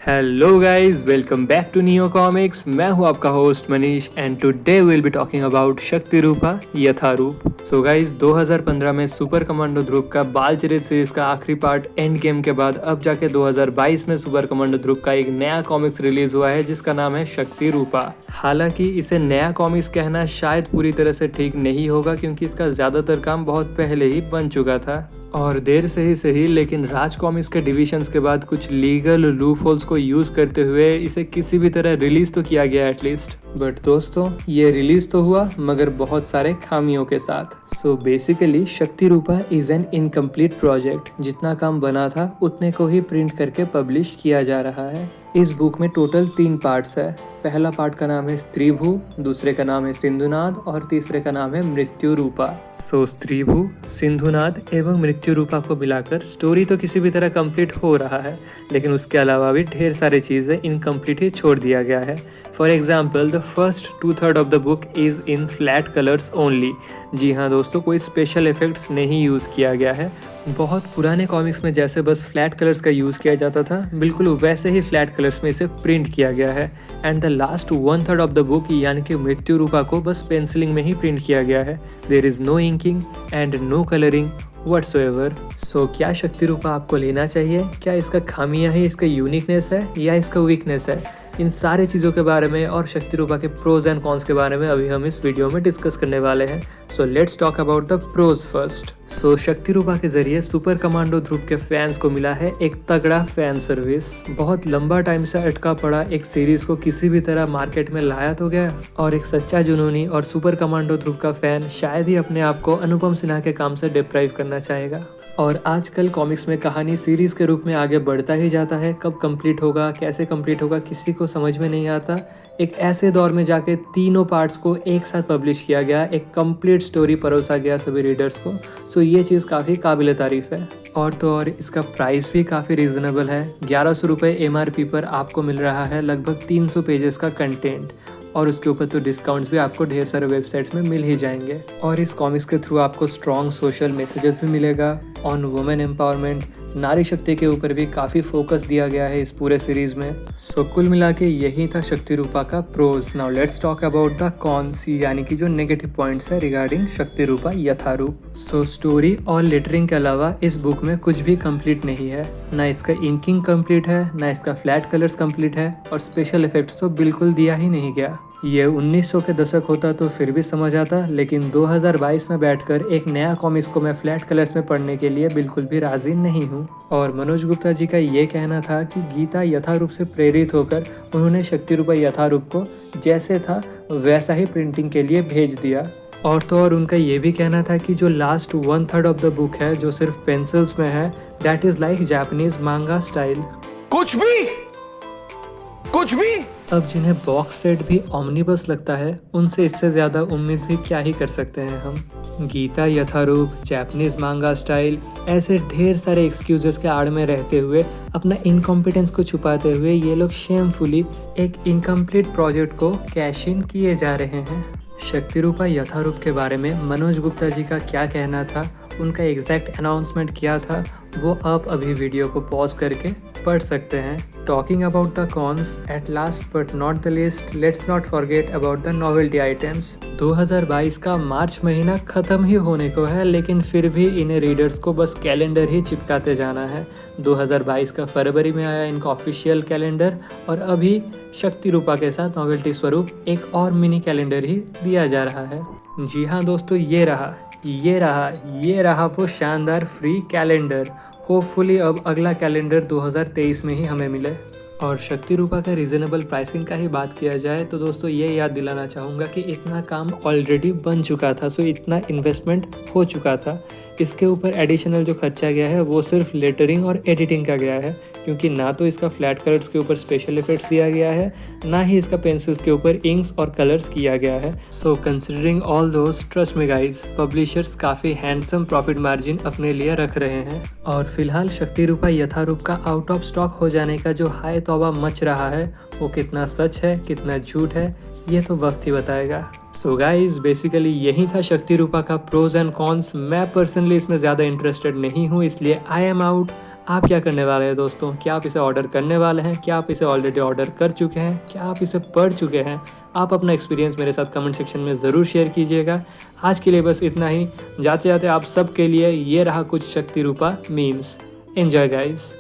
Hello guys, welcome back to Neo Comics. मैं हूं आपका host Manish and today will be talking about Shakti Rupa Yatharup. So guys, 2015 में super commando ध्रुव का बाल चरित series का आखिरी पार्ट एंड गेम के बाद अब जाके 2022 में सुपर कमांडो ध्रुव का एक नया कॉमिक्स रिलीज हुआ है जिसका नाम है शक्ति रूपा। हालांकि इसे नया कॉमिक्स कहना शायद पूरी तरह से ठीक नहीं होगा क्योंकि इसका ज्यादातर काम बहुत पहले ही बन चुका था और देर से ही सही, लेकिन राज कॉमिक्स के डिविजन्स के बाद कुछ लीगल लूप होल्स को यूज करते हुए इसे किसी भी तरह रिलीज तो किया गया एटलीस्ट। बट दोस्तों, ये रिलीज तो हुआ मगर बहुत सारे खामियों के साथ। सो बेसिकली शक्ति रूपा इज एन इनकम्प्लीट प्रोजेक्ट। जितना काम बना था उतने को ही प्रिंट करके पब्लिश किया जा रहा है। इस बुक में टोटल 3 पार्ट्स है। पहला पार्ट का नाम है स्त्रीभू, दूसरे का नाम है सिंधुनाद और तीसरे का नाम है मृत्यु रूपा। सो स्त्रीभू, सिंधुनाद एवं मृत्यु रूपा को मिलाकर स्टोरी तो किसी भी तरह कंप्लीट हो रहा है, लेकिन उसके अलावा भी ढेर सारी चीजें इनकम्प्लीट ही छोड़ दिया गया है। For example, the first 2/3 of the book is in flat colours only. जी हाँ दोस्तों, कोई स्पेशल इफेक्ट्स नहीं यूज किया गया है। बहुत पुराने कॉमिक्स में जैसे बस फ्लैट कलर्स का यूज किया जाता था, बिल्कुल वैसे ही फ्लैट कलर्स में इसे प्रिंट किया गया है। And the last 1/3 of the book यानी कि मृत्यु रूपा को बस पेंसिलिंग में ही प्रिंट किया गया है। There is no inking and no colouring whatsoever. So क्या शक्ति रूपा आपको लेना चाहिए? क्या इसका खामियां है, इसका यूनिकनेस है या इसका वीकनेस है? इन सारी चीज़ों के बारे में और शक्ति रूपा के प्रोज एंड कॉन्स के बारे में अभी हम इस वीडियो में डिस्कस करने वाले हैं। So let's talk about the pros first. So Shakti Rupa के जरिए सुपर कमांडो ध्रुव के फैंस को मिला है एक तगड़ा फैन सर्विस। बहुत लंबा टाइम से अटका पड़ा एक सीरीज को किसी भी तरह मार्केट में लाया तो गया, और एक सच्चा जुनूनी और सुपर कमांडो ध्रुव का फैन शायद ही अपने आप को अनुपम सिन्हा के काम से डिप्राइव करना चाहेगा। और आजकल कॉमिक्स में कहानी सीरीज के रूप में आगे बढ़ता ही जाता है। कब कंप्लीट होगा, कैसे कंप्लीट होगा, किसी को समझ में नहीं आता। एक ऐसे दौर में जाके तीनों पार्ट्स को एक साथ पब्लिश किया गया, एक कंप्लीट स्टोरी परोसा गया सभी रीडर्स को। सो ये चीज़ काफ़ी काबिल तारीफ है। और तो और इसका प्राइस भी काफ़ी रीजनेबल है। 1100 रुपये MRP पर आपको मिल रहा है लगभग 300 पेजेस का कंटेंट, और उसके ऊपर तो डिस्काउंट्स भी आपको ढेर सारे वेबसाइट्स में मिल ही जाएंगे। और इस कॉमिक्स के थ्रू आपको स्ट्रॉन्ग सोशल मैसेजेस भी मिलेगा ऑन वुमेन एम्पावरमेंट। नारी शक्ति के ऊपर भी काफ़ी फोकस दिया गया है इस पूरे सीरीज में। सो कुल मिला के यही था शक्ति रूपा का pros. Now let's talk about the cons, यानी कि जो नेगेटिव पॉइंट्स है रिगार्डिंग शक्ति रूपा यथारूप। सो स्टोरी और लेटरिंग के अलावा इस बुक में कुछ भी कंप्लीट नहीं है। ना इसका इंकिंग कंप्लीट है, ना इसका फ्लैट कलर्स कंप्लीट है, और स्पेशल इफेक्ट्स तो बिल्कुल दिया ही नहीं गया। ये 1900 के दशक होता तो फिर भी समझ आता, लेकिन 2022 में बैठकर एक नया कॉमिक्स को मैं फ्लैट कलर्स में पढ़ने के लिए बिल्कुल भी राजी नहीं हूँ। और मनोज गुप्ता जी का ये कहना था कि गीता यथारूप से प्रेरित होकर उन्होंने शक्ति रूपा यथारूप को जैसे था वैसा ही प्रिंटिंग के लिए भेज दिया। और तो और उनका ये भी कहना था कि जो लास्ट 1/3 ऑफ द बुक है जो सिर्फ पेंसिल्स में है, दैट इज लाइक जापानीज मांगा स्टाइल। कुछ भी। अब जिन्हें बॉक्स सेट भी ऑमनिबस लगता है, उनसे इससे ज्यादा उम्मीद भी क्या ही कर सकते हैं हम। गीता यथारूप, जापानीज मांगा स्टाइल, ऐसे ढेर सारे एक्सक्यूजेस के आड़ में रहते हुए, अपना इनकॉम्पिटेंस को छुपाते हुए ये लोग शेमफुली एक इनकम्प्लीट प्रोजेक्ट को कैश इन किए जा रहे हैं। शक्ति रूपा यथारूप के बारे में मनोज गुप्ता जी का क्या कहना था, उनका एग्जैक्ट अनाउंसमेंट क्या था, वो आप अभी वीडियो को पॉज करके पढ़ सकते हैं। Talking about the cons, at last but not the least, let's not forget about the novelty items. 2022 का मार्च महीना खत्म ही होने को है, लेकिन फिर भी इन्हें रीडर्स को बस कैलेंडर ही चिपकाते जाना है। 2022 का फरवरी में आया इनका ऑफिशियल कैलेंडर, और अभी शक्ति रूपा के साथ नॉवेल्टी स्वरूप एक और मिनी कैलेंडर ही दिया जा रहा है। जी हाँ दोस्तों, ये रहा वो शानदार फ्री कैलेंडर। होपफुली अब अगला कैलेंडर 2023 में ही हमें मिले। और शक्ति रूपा का रीजनेबल प्राइसिंग का ही बात किया जाए तो दोस्तों ये याद दिलाना चाहूँगा कि इतना काम ऑलरेडी बन चुका था, सो इतना इन्वेस्टमेंट हो चुका था। इसके ऊपर एडिशनल जो खर्चा गया है वो सिर्फ लेटरिंग और एडिटिंग का गया है, क्योंकि ना तो इसका फ्लैट कलर्स के ऊपर स्पेशल इफेक्ट्स दिया गया है, ना ही इसका पेंसिल्स के ऊपर इंक्स और कलर्स किया गया है। So considering all those, trust me guys, publishers काफ़ी हैंडसम प्रॉफिट मार्जिन अपने लिए रख रहे हैं। और फिलहाल शक्ति रूपा यथारूप का आउट ऑफ स्टॉक हो जाने का जो हाय तौबा मच रहा है, वो कितना सच है कितना झूठ है, ये तो वक्त ही बताएगा। सो गाइज, बेसिकली यही था शक्ति रूपा का प्रोज एंड कॉन्स। मैं पर्सनली इसमें ज़्यादा इंटरेस्टेड नहीं हूँ, इसलिए आई एम आउट। आप क्या करने वाले हैं दोस्तों? क्या आप इसे ऑर्डर करने वाले हैं? क्या आप इसे ऑलरेडी ऑर्डर कर चुके हैं? क्या आप इसे पढ़ चुके हैं? आप अपना एक्सपीरियंस मेरे साथ कमेंट सेक्शन में ज़रूर शेयर कीजिएगा। आज के लिए बस इतना ही। जाते जाते आप सब के लिए ये रहा कुछ शक्ति रूपा मीम्स। Enjoy guys.